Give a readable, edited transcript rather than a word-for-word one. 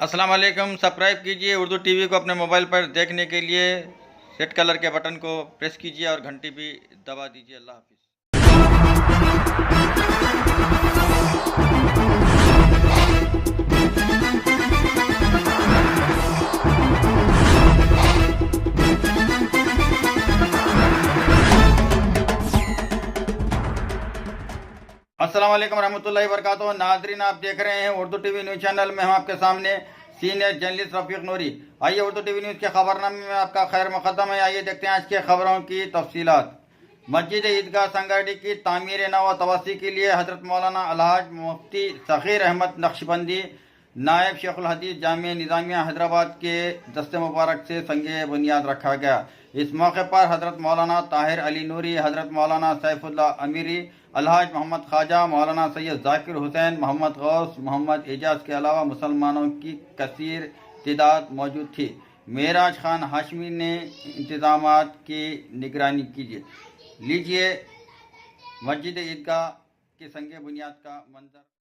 السلام علیکم. سبسکرائب کیجیے اردو ٹی وی کو اپنے موبائل پر دیکھنے کے لیے ریڈ کلر کے بٹن کو پریس کیجیے اور گھنٹی بھی دبا دیجیے. اللہ حافظ. السلام علیکم ورحمۃ اللہ وبرکاتہ. ناظرین، آپ دیکھ رہے ہیں Urdu T V news channel میں. ہم آپ کے سامنے سینئر جرنلسٹ رفیق نوری. آئیے اردو ٹی وی نیوز کے خبرنامے میں آپ کا خیر مقدم ہے. آئیے دیکھتے ہیں آج کے خبروں کی تفصیلات. مسجد عیدگاہ سنگاریڈی کی تعمیر نو و توسیع کے لیے حضرت مولانا الحاج مفتی سخیر احمد نقشبندی نائب شیخ الحدیث جامعہ نظامیہ حیدرآباد کے دست مبارک سے سنگ بنیاد رکھا گیا. اس موقع پر حضرت مولانا طاہر علی نوری، حضرت مولانا سیف اللہ امیری، الحاج محمد خواجہ، مولانا سید ذاکر حسین، محمد غوث، محمد اعجاز کے علاوہ مسلمانوں کی کثیر تعداد موجود تھی. معراج خان ہاشمی نے انتظامات کی نگرانی کی. لیجیے مسجد عیدگاہ کے سنگ بنیاد کا منظر.